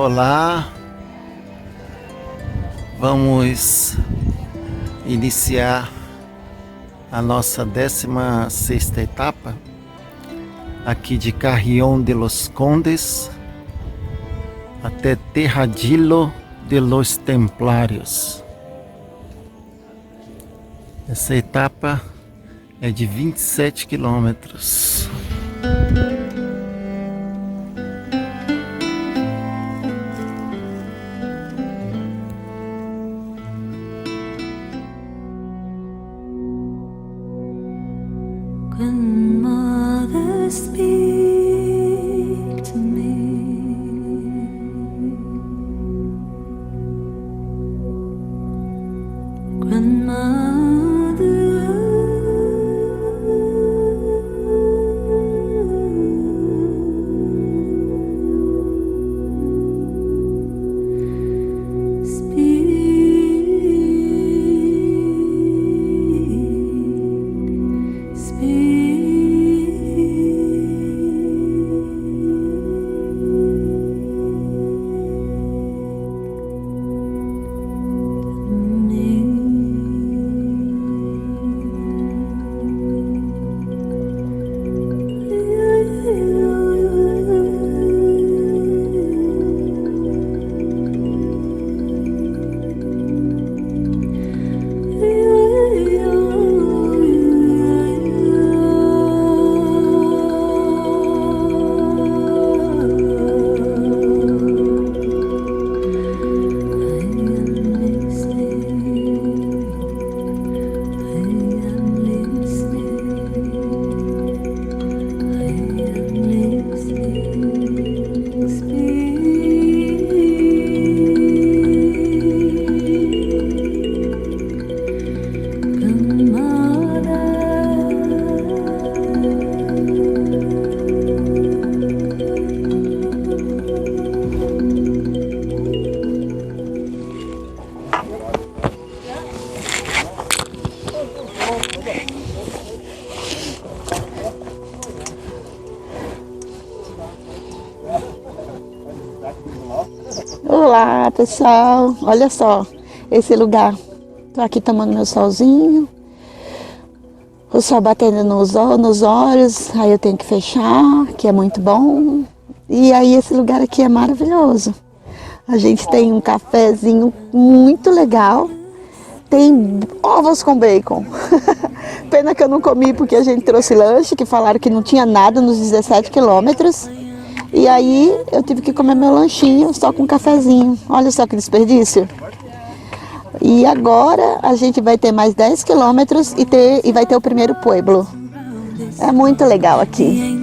Olá, vamos iniciar a nossa 16ª etapa aqui de Carrión de los Condes até Terradillo de los Templários. Essa etapa é de 27 quilômetros. Grandmother, speak to me. Olá pessoal, olha só esse lugar. Tô aqui tomando meu solzinho, o sol batendo nos olhos, aí eu tenho que fechar, que é muito bom. E aí esse lugar aqui é maravilhoso. A gente tem um cafezinho muito legal, tem ovos com bacon. Pena que eu não comi porque a gente trouxe lanche, que falaram que não tinha nada nos 17 quilômetros. E aí eu tive que comer meu lanchinho só com um cafezinho. Olha só que desperdício. E agora a gente vai ter mais 10 quilômetros e vai ter o primeiro pueblo. É muito legal aqui.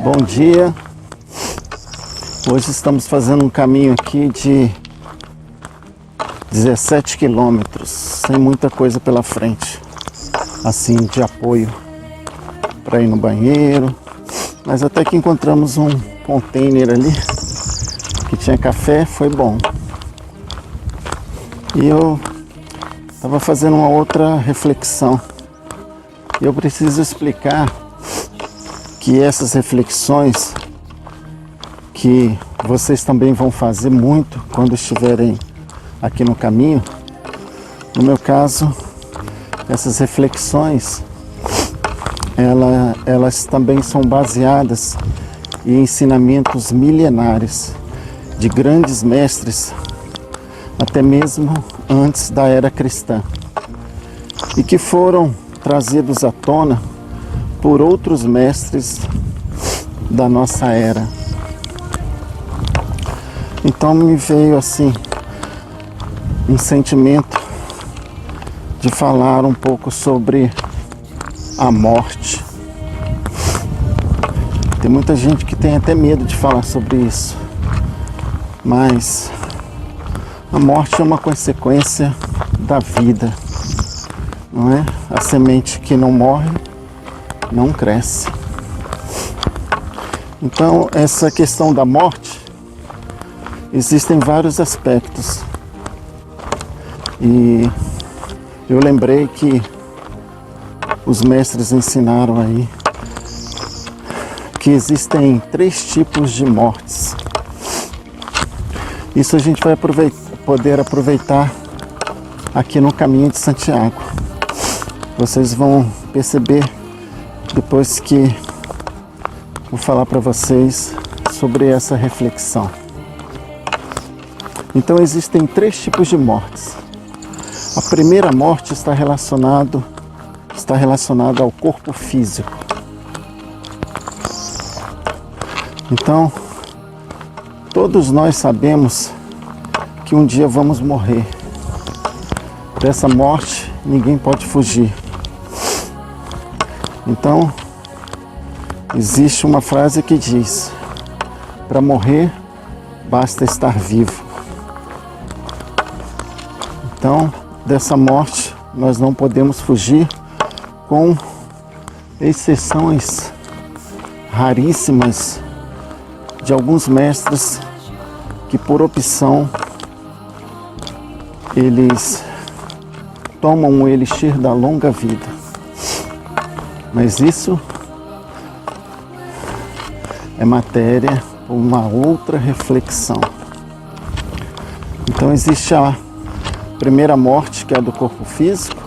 Bom dia, hoje estamos fazendo um caminho aqui de 17 quilômetros, sem muita coisa pela frente, assim, de apoio para ir no banheiro, mas até que encontramos um container ali, que tinha café, foi bom. E eu estava fazendo uma outra reflexão, eu preciso explicar que essas reflexões que vocês também vão fazer muito quando estiverem aqui no caminho, no meu caso, essas reflexões, elas também são baseadas em ensinamentos milenares de grandes mestres, até mesmo antes da era cristã, e que foram trazidos à tona por outros mestres da nossa era. Então me veio assim um sentimento de falar um pouco sobre a morte. Tem muita gente que tem até medo de falar sobre isso, mas a morte é uma consequência da vida, não é? A semente que não morre não cresce. Então, essa questão da morte, existem vários aspectos. E eu lembrei que os mestres ensinaram aí que existem 3 tipos de mortes. Isso a gente vai poder aproveitar aqui no Caminho de Santiago. Vocês vão perceber depois que vou falar para vocês sobre essa reflexão. Então existem 3 tipos de mortes. A primeira morte está relacionada ao corpo físico. Então, todos nós sabemos que um dia vamos morrer. Dessa morte, ninguém pode fugir. Então, existe uma frase que diz: para morrer, basta estar vivo. Então, dessa morte, nós não podemos fugir, com exceções raríssimas de alguns mestres que, por opção, eles tomam o elixir da longa vida. Mas isso é matéria para uma outra reflexão. Então existe a primeira morte, que é a do corpo físico.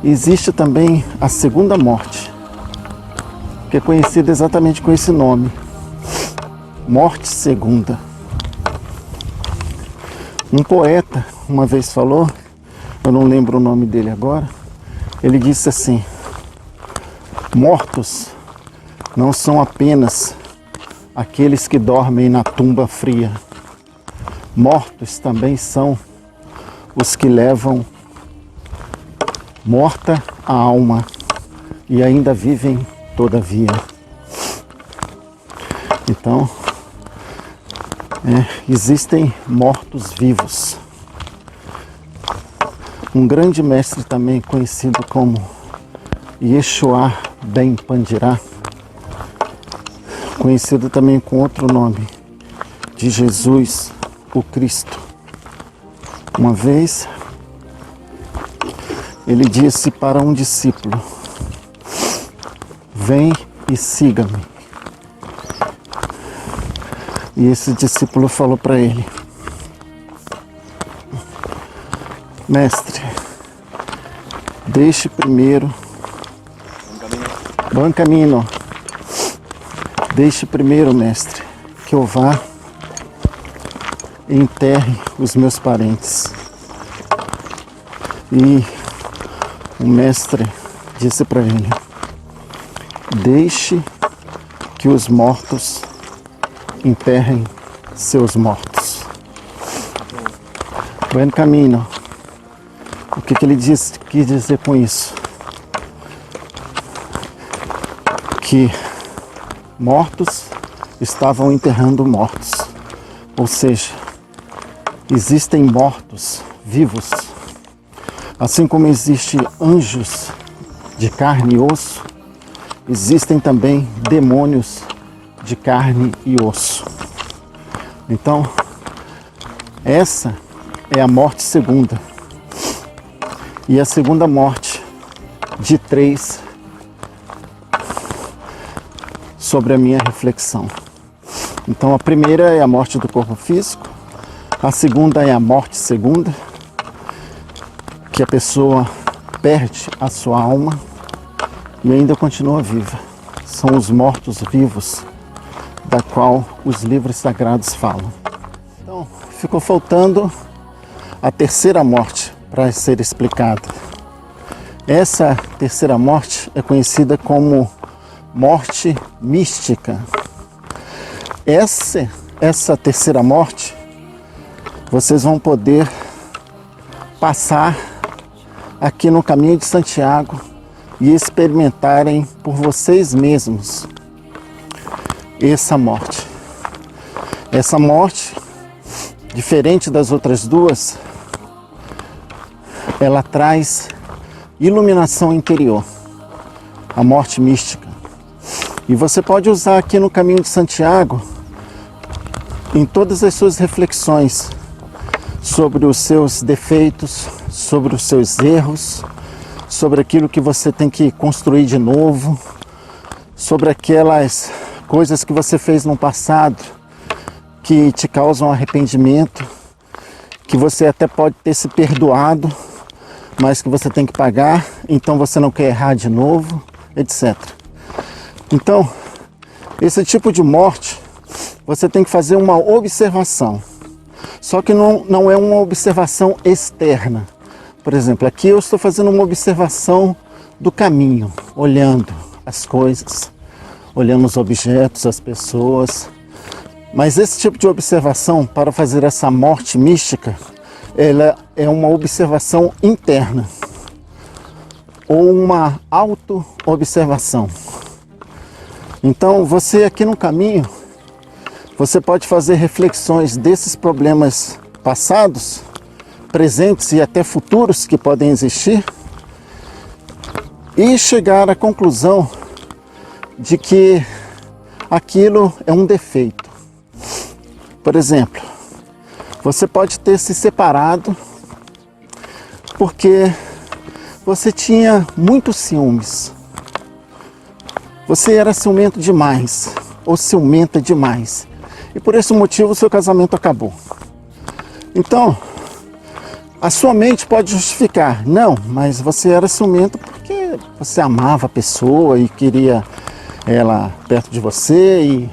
Existe também a segunda morte, que é conhecida exatamente com esse nome: morte segunda. Um poeta uma vez falou, eu não lembro o nome dele agora, ele disse assim: mortos não são apenas aqueles que dormem na tumba fria. Mortos também são os que levam morta a alma e ainda vivem todavia. Então, existem mortos-vivos. Um grande mestre também conhecido como Yeshua Ben Pandirá, conhecido também com outro nome, de Jesus o Cristo. Uma vez, ele disse para um discípulo: vem e siga-me. E esse discípulo falou para ele: mestre, deixe primeiro, bom caminho, deixe primeiro, mestre, que eu vá e enterre os meus parentes. E o mestre disse para ele: deixe que os mortos enterrem seus mortos. Bom caminho. O que ele quis dizer com isso? Que mortos estavam enterrando mortos. Ou seja, existem mortos vivos. Assim como existem anjos de carne e osso, existem também demônios de carne e osso. Então, essa é a morte segunda. E a segunda morte de 3 sobre a minha reflexão. Então, a primeira é a morte do corpo físico, a segunda é a morte segunda, que a pessoa perde a sua alma e ainda continua viva. São os mortos-vivos, da qual os livros sagrados falam. Então, ficou faltando a terceira morte para ser explicada. Essa terceira morte é conhecida como morte mística. Essa terceira morte, vocês vão poder passar aqui no Caminho de Santiago e experimentarem por vocês mesmos essa morte. Essa morte, diferente das outras duas, ela traz iluminação interior. A morte mística. E você pode usar aqui no Caminho de Santiago, em todas as suas reflexões, sobre os seus defeitos, sobre os seus erros, sobre aquilo que você tem que construir de novo, sobre aquelas coisas que você fez no passado que te causam arrependimento, que você até pode ter se perdoado, mas que você tem que pagar, então você não quer errar de novo, etc. Então, esse tipo de morte, você tem que fazer uma observação. Só que não é uma observação externa. Por exemplo, aqui eu estou fazendo uma observação do caminho, olhando as coisas, olhando os objetos, as pessoas. Mas esse tipo de observação, para fazer essa morte mística, ela é uma observação interna ou uma auto-observação. Então, você aqui no caminho, você pode fazer reflexões desses problemas passados, presentes e até futuros que podem existir e chegar à conclusão de que aquilo é um defeito. Por exemplo, você pode ter se separado porque você tinha muitos ciúmes. Você era ciumento demais ou ciumenta demais. E por esse motivo o seu casamento acabou. Então, a sua mente pode justificar. Não, mas você era ciumento porque você amava a pessoa e queria ela perto de você. E,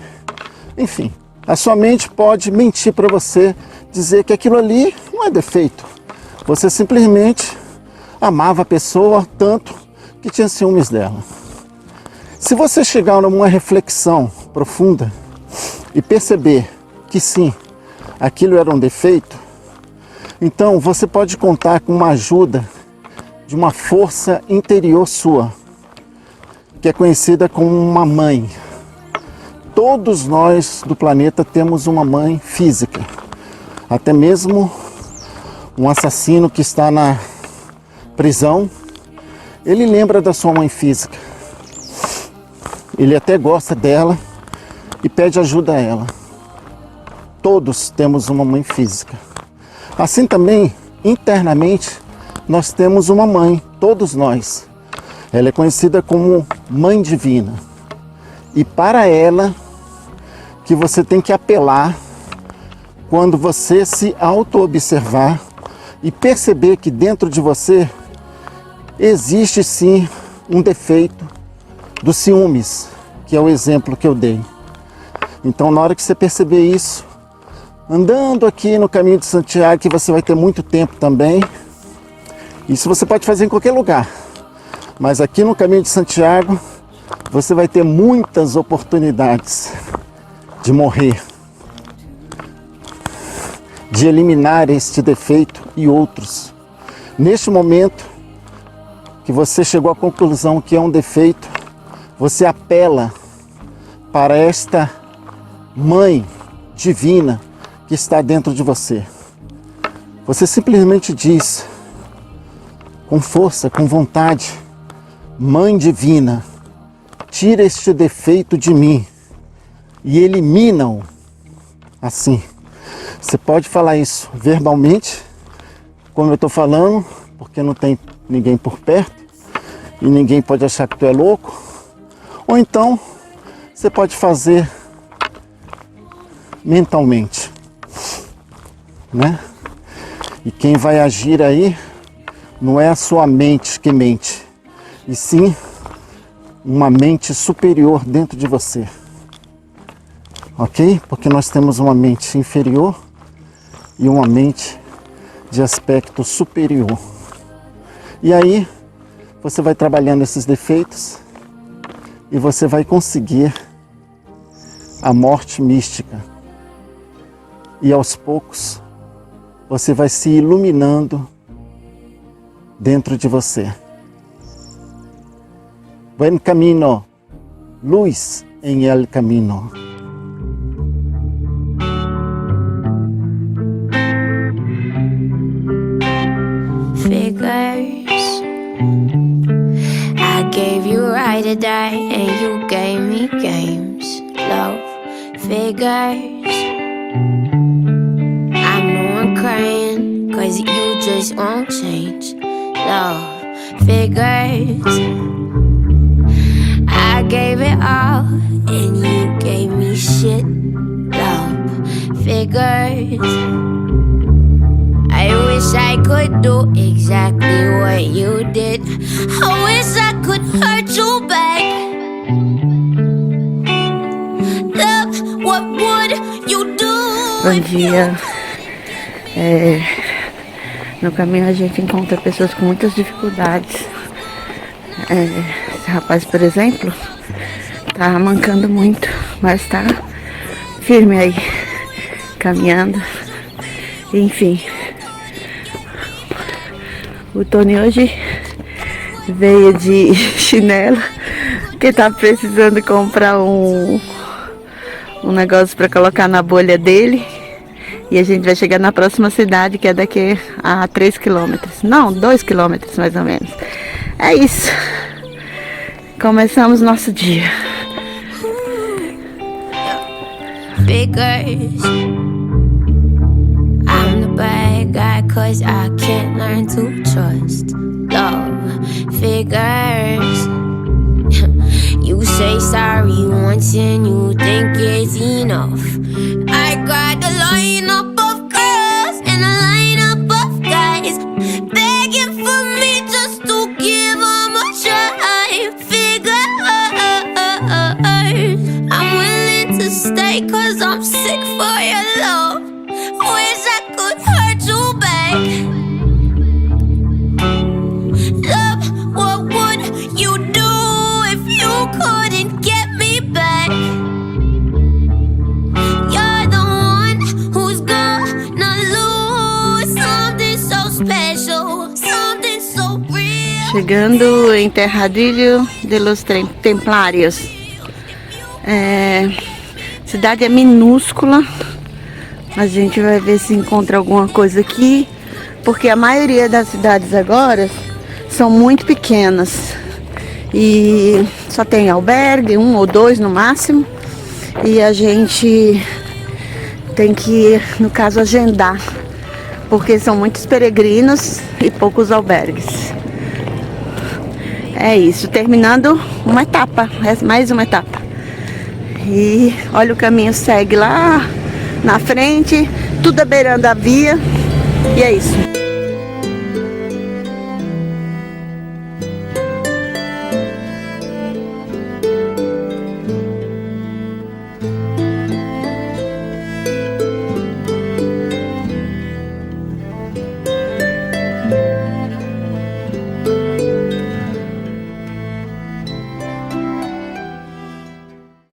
enfim, a sua mente pode mentir para você, dizer que aquilo ali não é defeito. Você simplesmente amava a pessoa tanto que tinha ciúmes dela. Se você chegar numa reflexão profunda e perceber que sim, aquilo era um defeito, então você pode contar com uma ajuda de uma força interior sua, que é conhecida como uma mãe. Todos nós do planeta temos uma mãe física. Até mesmo um assassino que está na prisão, ele lembra da sua mãe física. Ele até gosta dela e pede ajuda a ela. Todos temos uma mãe física. Assim também, internamente, nós temos uma mãe, todos nós. Ela é conhecida como Mãe Divina. E para ela que você tem que apelar quando você se auto-observar e perceber que dentro de você existe sim um defeito dos ciúmes, que é o exemplo que eu dei. Então, na hora que você perceber isso, andando aqui no Caminho de Santiago, que você vai ter muito tempo também, isso você pode fazer em qualquer lugar, mas aqui no Caminho de Santiago, você vai ter muitas oportunidades de morrer, de eliminar este defeito e outros. Neste momento que você chegou à conclusão que é um defeito, você apela para esta mãe divina que está dentro de você. Você simplesmente diz, com força, com vontade, Mãe Divina, tira este defeito de mim e elimina-o. Assim, você pode falar isso verbalmente, como eu estou falando, porque não tem ninguém por perto e ninguém pode achar que tu é louco. Ou então, você pode fazer mentalmente, né? E quem vai agir aí não é a sua mente que mente, e sim uma mente superior dentro de você. Ok? Porque nós temos uma mente inferior e uma mente de aspecto superior. E aí, você vai trabalhando esses defeitos e você vai conseguir a morte mística. E aos poucos, você vai se iluminando dentro de você. Buen camino, luz en el camino. Figures, I gave you right to die, and you gave me games, love, figures. I know I'm crying, cause you just won't change, love, figures. I gave it all, and you gave me shit, love, figures. I wish I could do exactly what you did. I wish I could hurt you back. Love, what would you do? Bom dia. No caminho a gente encontra pessoas com muitas dificuldades. Esse rapaz, por exemplo, tá mancando muito, mas tá firme aí, caminhando. Enfim, o Tony hoje veio de chinelo, que tá precisando comprar um negócio para colocar na bolha dele. E a gente vai chegar na próxima cidade, que é daqui a 3 quilômetros. Não, 2 quilômetros mais ou menos. É isso. Começamos nosso dia. Figures. I'm the bad guy, cause I can't learn to trust. Love, figures. You say sorry once and you think it's enough. I got a lineup of girls and a lineup of guys begging for me just to give them a try. Figures. I'm willing to stay cause I'm sick for your love. Wish I could hurt you back. Love, what would you do if you couldn't get me back? You're the one who's gonna lose something so special, something so real. Chegando em Terradilho de los Templários. Cidade é minúscula. A gente vai ver se encontra alguma coisa aqui, porque a maioria das cidades agora são muito pequenas e só tem albergue, 1 ou 2 no máximo, e a gente tem que, no caso, agendar, porque são muitos peregrinos e poucos albergues. É isso, terminando uma etapa, mais uma etapa. E olha, o caminho segue lá na frente, tudo beirando a via, e é isso.